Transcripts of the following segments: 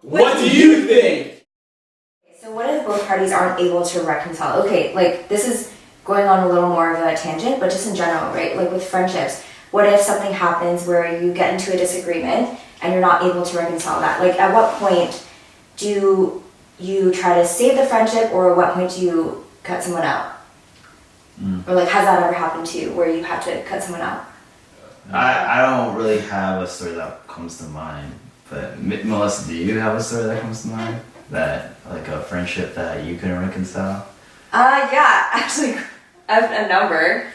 What do you think? So what if both parties aren't able to reconcile? Okay, like this is going on a little more of a tangent, but just in general, right? Like with friendships, what if something happens where you get into a disagreement and you're not able to reconcile that? Like at what point do you try to save the friendship, or at what point do you cut someone out? Or like has that ever happened to you where you have to cut someone out? I don't really have a story that comes to mind, but Melissa, do you have a story that comes to mind? That, like a friendship that you couldn't reconcile? Yeah, actually, I have a number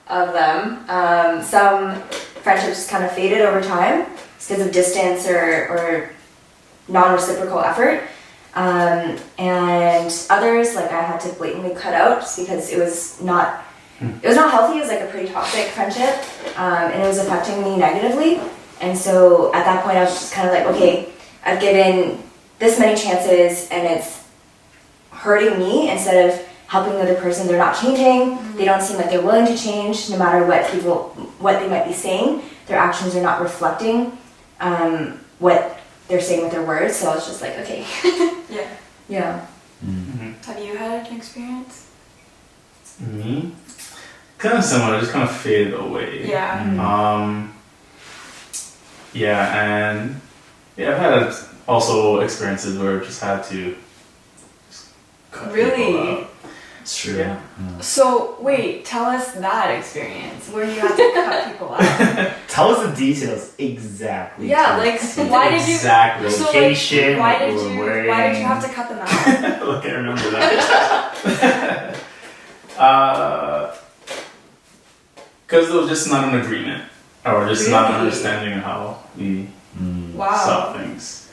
of them. Some friendships just kind of faded over time because of distance or non-reciprocal effort. And others, like I had to blatantly cut out just because it was not healthy. It was like a pretty toxic friendship, and it was affecting me negatively. And so at that point, I was just kind of like, okay, I've given this many chances, and it's hurting me instead of helping the other person. They're not changing. They don't seem like they're willing to change, no matter what they might be saying. Their actions are not reflecting what they're saying with their words. So I was just like, okay. Yeah. Have you had an experience? Me? Kind of similar, just kind of faded away. Yeah. And I've had also experiences where I just had to cut people Really? out. It's true. Yeah. So wait, tell us that experience where you had to cut people out. Tell us the details exactly. Yeah, like why did you? Exactly. So Location, why what did we were you? Why did you wearing. have to cut them out? Look, I remember that. Because there was just not an agreement, or just not an Really? understanding of how we Wow. saw things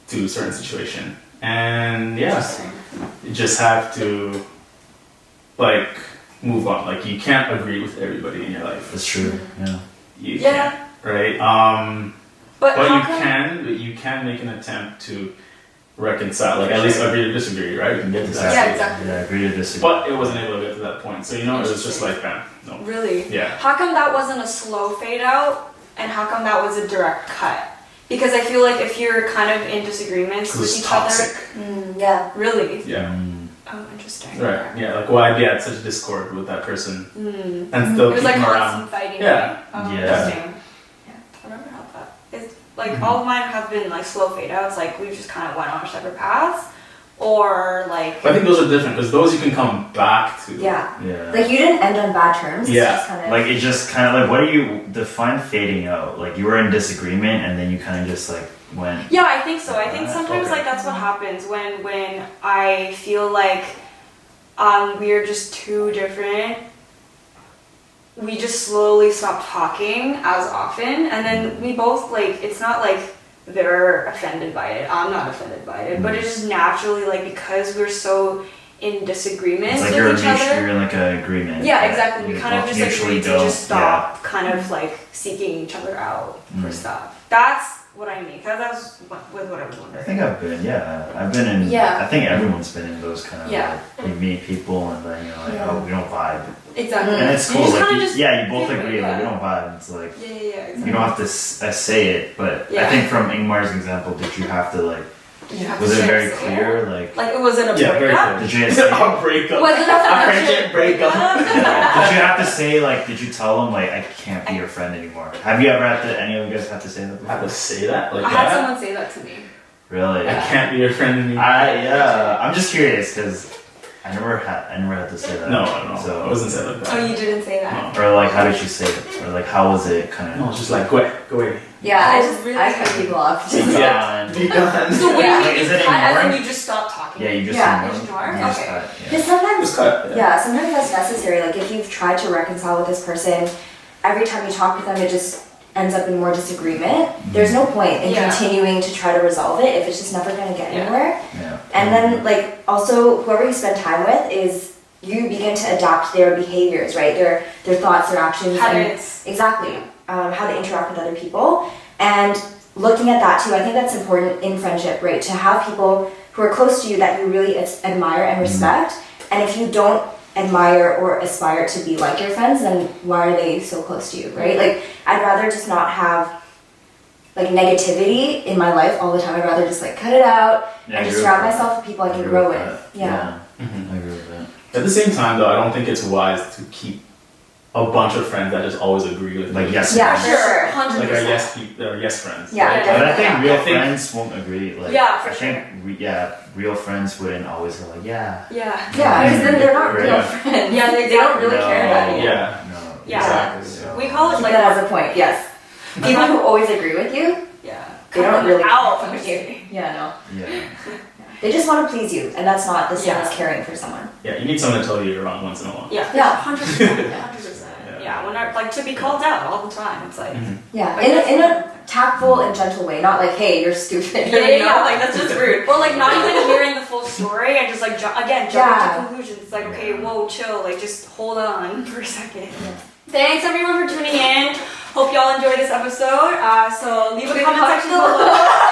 to a certain situation. And yeah, you just have to like move on. Like you can't agree with everybody in your life. That's true. Yeah. You Yeah. can't, right? But But how you can make an attempt to reconcile, like at least agree to disagree, right? You can get to that. Yeah, exactly. Yeah, agree to disagree. But it wasn't able to get to that point. So it was just like no. Really? Yeah. How come that wasn't a slow fade out, and how come that was a direct cut? Because I feel like if you're kind of in disagreements Because with it's each toxic. other, Yeah. really? Yeah. Oh, interesting. Right. Yeah. Like why be at such discord with that person and It still was keep like them constant around? fighting. Yeah. Right? Oh, Yeah. interesting. Yeah, I never had that. It's like all of mine have been like slow fade outs. Like we just kind of went on our separate paths, or like. But I think those are different because those you can come back to. Yeah. Yeah. Like you didn't end on bad terms. Yeah. It's just kind of Like it just kind of like, what do you define fading out? Like you were in disagreement and then you kind of just like went. Yeah, I think so. I think sometimes Okay. like that's what happens when I feel like we're just too different. We just slowly stop talking as often, and then we both like. It's not like they're offended by it. I'm not offended by it, but it's just naturally like because we're so in disagreements It's like with you're each other. you're in like an agreement. Yeah, that exactly. We you kind of both just mutually agreed to don't- just stop kind of like seeking each other out for stuff. That's what I mean. Cause that's what I was I wondering. think I've been in. Yeah. I think everyone's been in those kind of. Yeah. Like, you meet people and then you're like, Yeah. oh, we don't vibe. Exactly. And it's You cool. just Like, kinda you, just yeah, you both do it, agree. Like, yeah. we don't vibe. It's like Yeah, exactly. you don't have to say it, but Yeah. I think from Ingmar's example, did you have to like? You have Was to it say very it. clear? Like, Like, was it a Yeah, very breakup? did you say? A breakup. Was it a friendship breakup. Yeah. Did you have to say like? Did you tell them like I can't be your friend anymore? Have you ever had to? Any of you guys have to say that I have before? to say that like I had that. someone say that to me. Really? I can't be your friend anymore. I'm just curious because I never had to say that. No, So I wasn't saying like that. Oh, you didn't say that? No. Or like, how did you say it? Or like, how was it kind of? No, it's just like go away. yeah. Oh, really? I cut people off. Be gone. Be gone. So what do you Yeah. mean Like, is you it cut, as ignoring? in you just stop talking? Yeah, you just Yeah. Ignore? You just Okay. cut, yeah. Because sometimes, Just cut. yeah, sometimes that's necessary. Like if you've tried to reconcile with this person, every time you talk with them, it just ends up in more disagreement. There's no point in Yeah. continuing to try to resolve it if it's just never going to get Yeah. anywhere. Yeah. And then, like, also, whoever you spend time with is you begin to adapt their behaviors, right? Their thoughts, their actions, Habits. and exactly how they interact with other people. And looking at that too, I think that's important in friendship, right? To have people who are close to you that you really admire and respect. And if you don't admire or aspire to be like your friends, then why are they so close to you, right? Like, I'd rather just not have like negativity in my life all the time. I'd rather just like cut it out Yeah, and I just agree surround with myself with people I that. can agree grow with with. that. Yeah. Mhm. I agree with that. At the same time, though, I don't think it's wise to keep a bunch of friends that just always agree with Like you. yes. Yeah, friends. sure. 100%. Like our yes friends. Yeah, right? But I think Yeah. real I think- friends won't agree. Like, Yeah, for I think real friends wouldn't always go like, yeah. Yeah. Yeah, because then they're not real Yeah. friends. Yeah, they don't really no, care about you. Yeah. No. Yeah. Exactly. So- We call it Keep like that as a point. Yes. People who always agree with you, yeah. they don't really out. care about you. Yeah, no. Yeah. They just want to please you, and that's not the same Yeah. as caring for someone. Yeah, you need someone to tell you you're wrong once in a while. Yeah. Yeah. 100%. 100%. Yeah. Yeah. When I like to be called out all the time. It's like. Mhm. Yeah, But in a tactful and gentle way, not like, hey, you're stupid. you know? like that's just rude. Or like not even hearing the full story and just like jump Yeah. to conclusions. It's like okay, whoa, chill, like just hold on for a second. Thanks everyone for tuning in. Hope y'all enjoyed this episode. So leave a comment section below.